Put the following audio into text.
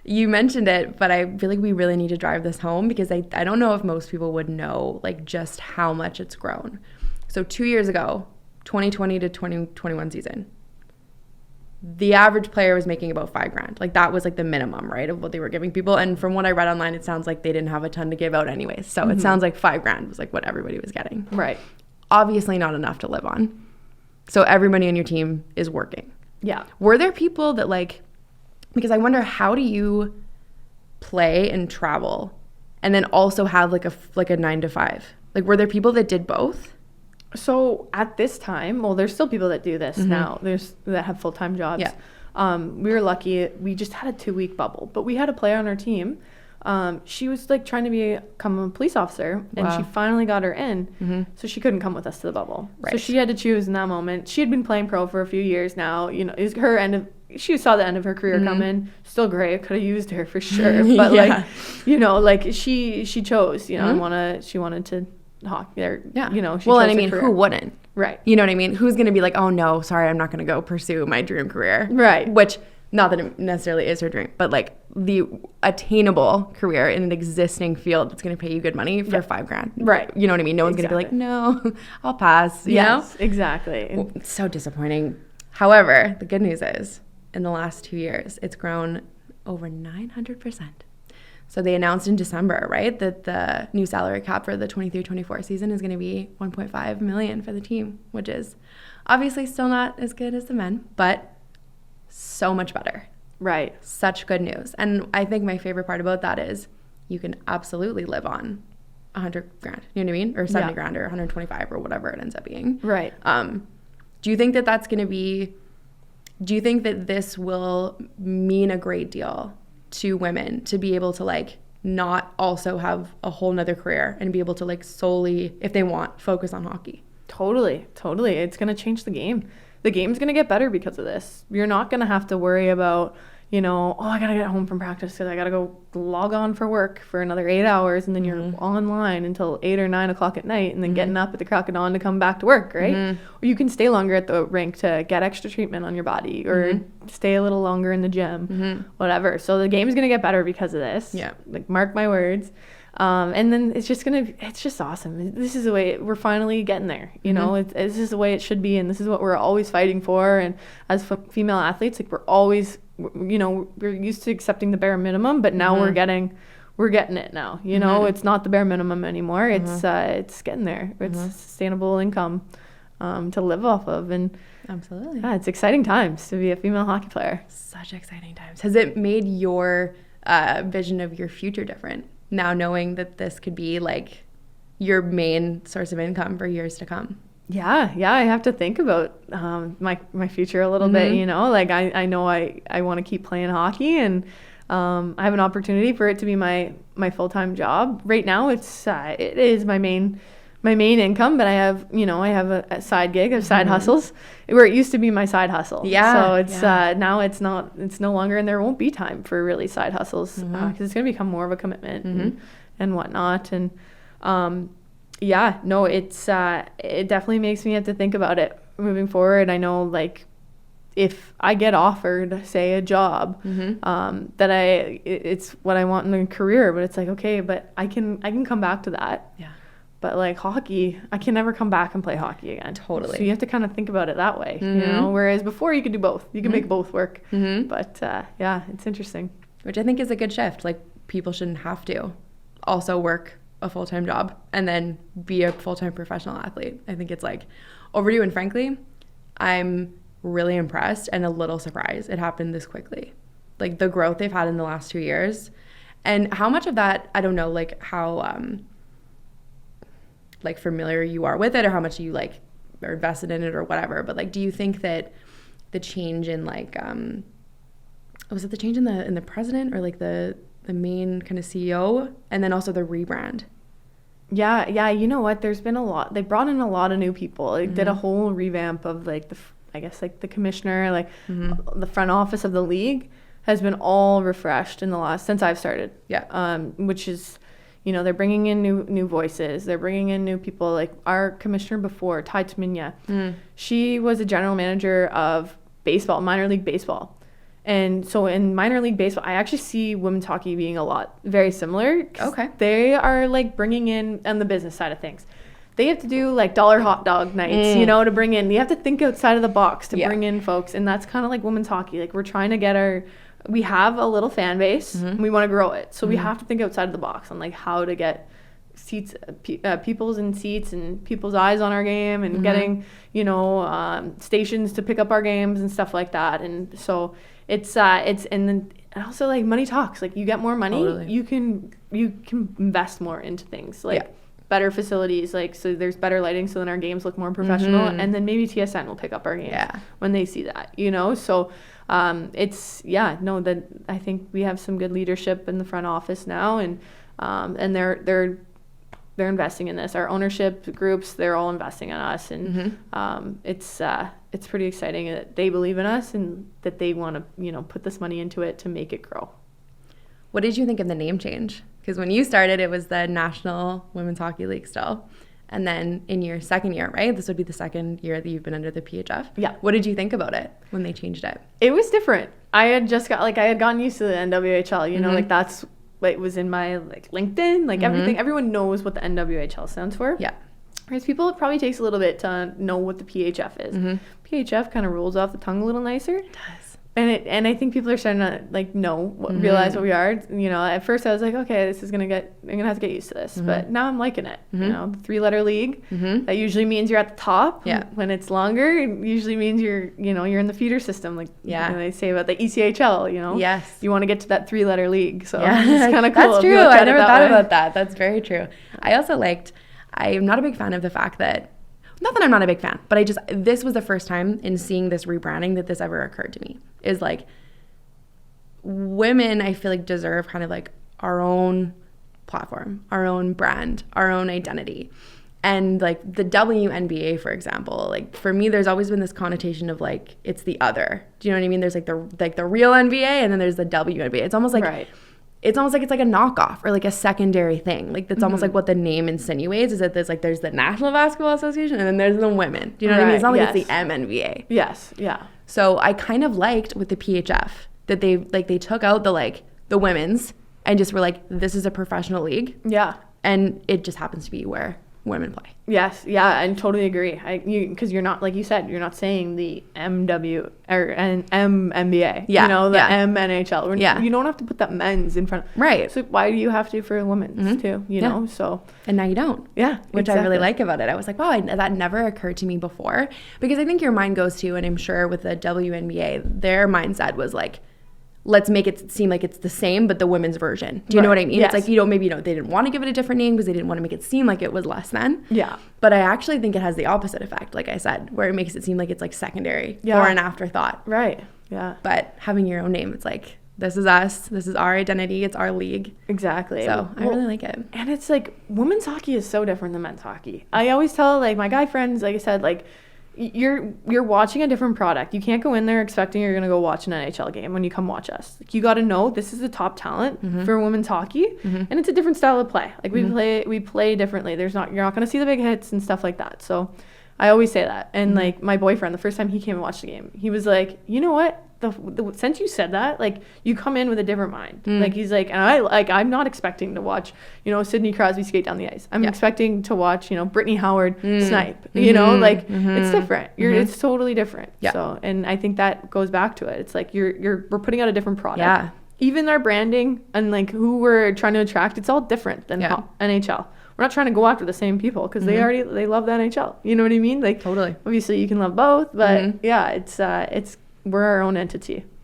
You mentioned it, but I feel like we really need to drive this home because I don't know if most people would know like just how much it's grown. So 2 years ago, 2020 to 2021 season, the average player was making about $5,000. Like that was like the minimum, right, of what they were giving people. And from what I read online, it sounds like they didn't have a ton to give out anyways. So it sounds like $5,000 was like what everybody was getting. Right. Obviously not enough to live on. So everybody on your team is working. Yeah. Were there people that like, because I wonder, how do you play and travel and then also have like a 9 to 5? Like, were there people that did both? So at this time, well, there's still people that do this now. There's that have full-time jobs. Yeah. We were lucky. We just had a 2-week bubble, but we had a player on our team. She was like trying to become a police officer, and she finally got her in. So she couldn't come with us to the bubble. Right. So she had to choose in that moment. She had been playing pro for a few years now. You know, is her end of. She saw the end of her career coming. Still great. Could have used her for sure. But like, you know, like she chose. You know, she wanted to hockey. Or, you know, she well, chose and I mean, her who wouldn't? Right. You know what I mean? Who's going to be like, oh no, sorry, I'm not going to go pursue my dream career. Right. Which, not that it necessarily is her dream, but like the attainable career in an existing field that's going to pay you good money for $5,000. Right. You know what I mean? No one's going to be like, no, I'll pass. You know? Exactly. Well, it's so disappointing. However, the good news is, in the last 2 years, it's grown over 900%. So they announced in December, right, that the new salary cap for the 23-24 season is going to be $1.5 million for the team, which is obviously still not as good as the men, but so much better. Right. Such good news. And I think my favorite part about that is you can absolutely live on $100,000. You know what I mean? Or $70,000 or 125 or whatever it ends up being. Right. Do you think that that's going to be? Do you think that this will mean a great deal to women to be able to like not also have a whole nother career and be able to like solely, if they want, focus on hockey? Totally. It's going to change the game. The game's going to get better because of this. You're not going to have to worry about, you know, oh, I got to get home from practice because I got to go log on for work for another 8 hours, and then you're online until 8 or 9 o'clock at night, and then getting up at the crack of dawn to come back to work, right? Or you can stay longer at the rink to get extra treatment on your body, or stay a little longer in the gym, whatever. So the game's going to get better because of this. Yeah. Like, mark my words. And then it's just awesome. This is the way we're finally getting there. You know, this is the way it should be. And this is what we're always fighting for. And as female athletes, like, we're always, you know, we're used to accepting the bare minimum, but now we're getting it now. You know, it's not the bare minimum anymore. It's getting there. It's sustainable income, to live off of. And Absolutely. Yeah, it's exciting times to be a female hockey player. Such exciting times. Has it made your vision of your future different? Now knowing that this could be like your main source of income for years to come? Yeah, I have to think about my future a little bit, you know, like I know I want to keep playing hockey, and I have an opportunity for it to be my full-time job. Right now it is my main income, but I have a side gig of side hustles where it used to be my side hustle. Yeah. So it's now it's no longer, and there won't be time for really side hustles because it's going to become more of a commitment and whatnot. And it definitely makes me have to think about it moving forward. I know, like, if I get offered, say, a job that it's what I want in a career, but it's like, okay, but I can come back to that. Yeah. But like hockey, I can never come back and play hockey again. Totally. So you have to kind of think about it that way, you know. Whereas before you could do both, you can make both work. But it's interesting. Which I think is a good shift. Like, people shouldn't have to also work a full-time job and then be a full-time professional athlete. I think it's like overdue, and frankly, I'm really impressed and a little surprised it happened this quickly. Like, the growth they've had in the last 2 years, and how much of that, I don't know, like how like familiar you are with it, or how much you like are invested in it or whatever, but like, do you think that the change in like was it the change in the president, or like the main kind of CEO, and then also the rebrand? Yeah, you know what, there's been a lot. They brought in a lot of new people. They did a whole revamp of like the commissioner, like the front office of the league has been all refreshed since I've started. Yeah. Which is, you know, they're bringing in new voices. They're bringing in new people. Like our commissioner before, Tai Taminya, she was a general manager of baseball, minor league baseball. And so in minor league baseball, I actually see women's hockey being very similar. Okay. They are like bringing in on the business side of things. They have to do like dollar hot dog nights, to bring in. You have to think outside of the box to bring in folks. And that's kind of like women's hockey. Like we're trying to get we have a little fan base and we want to grow it. So we have to think outside of the box on like how to get seats, people's in seats and people's eyes on our game and getting, stations to pick up our games and stuff like that. And so it's and then also like money talks. Like you get more money, Totally. you can invest more into things like better facilities. Like so there's better lighting, so then our games look more professional. And then maybe TSN will pick up our games when they see that. So that I think we have some good leadership in the front office now, and they're investing in this. Our ownership groups, they're all investing in us, and it's pretty exciting that they believe in us and that they want to put this money into it to make it grow. What did you think of the name change? Because when you started, it was the National Women's Hockey League still. And then in your second year, right? This would be the second year that you've been under the PHF. Yeah. What did you think about it when they changed it? It was different. I had gotten used to the NWHL, like that's what was in my like LinkedIn, like everything. Everyone knows what the NWHL stands for. Yeah. Whereas people, it probably takes a little bit to know what the PHF is. PHF kind of rolls off the tongue a little nicer. It does. And I think people are starting to like realize what we are. At first I was like, okay, I'm gonna have to get used to this. But now I'm liking it. The 3-letter league. That usually means you're at the top. Yeah. When it's longer, it usually means you're in the feeder system. Like they say about the ECHL. Yes. You want to get to that 3-letter league. So yeah. it's kind of cool. That's true. I never thought about that. That's very true. I also I'm not a big fan of the fact that, not that I'm not a big fan, but this was the first time in seeing this rebranding that this ever occurred to me. Is like, women, I feel like, deserve kind of like our own platform, our own brand, our own identity. And like the WNBA, for example, like for me, there's always been this connotation of like, it's the other. Do you know what I mean? There's like the real NBA, and then there's the WNBA. It's almost like, right. It's almost like it's like a knockoff or like a secondary thing. Like that's almost like what the name insinuates, is that there's the National Basketball Association and then there's the women. Do you know what I mean? It's not like it's the MNBA. Yes. Yeah. So I kind of liked with the PHF that they took out the women's and just were like, this is a professional league. Yeah. And it just happens to be where women play. Yes, yeah, I totally agree. Because you're not, like you said, you're not saying the MW or an MNBA. Yeah, the MNHL. Yeah. You don't have to put that men's in front. Right. So why do you have to for women's too? You know, so. And now you don't. Yeah, which I really like about it. I was like, wow, that never occurred to me before. Because I think your mind goes to, and I'm sure with the WNBA, their mindset was like, let's make it seem like it's the same, but the women's version. Do you know what I mean? Yes. It's like, maybe they didn't want to give it a different name because they didn't want to make it seem like it was less than. Yeah. But I actually think it has the opposite effect, like I said, where it makes it seem like it's like secondary or an afterthought. Right. Yeah. But having your own name, it's like, this is us. This is our identity. It's our league. Exactly. So I really like it. And it's like, women's hockey is so different than men's hockey. I always tell like my guy friends, like I said, like, you're watching a different product. You can't go in there expecting you're going to go watch an NHL game when you come watch us. Like, you got to know this is the top talent for women's hockey, and it's a different style of play. Like we play differently. You're not going to see the big hits and stuff like that. So I always say that. And like my boyfriend, the first time he came and watched the game, he was like, you know what? Since you said that, like, you come in with a different mind. Like, he's like, and I'm not expecting to watch, Sidney Crosby skate down the ice. I'm expecting to watch, Brittany Howard snipe. It's different. It's totally different. Yeah. So, and I think that goes back to it. It's like we're putting out a different product. Yeah. Even our branding and like who we're trying to attract, it's all different than NHL. We're not trying to go after the same people because they love the NHL. You know what I mean? Like, totally. Obviously, you can love both, but it's we're our own entity.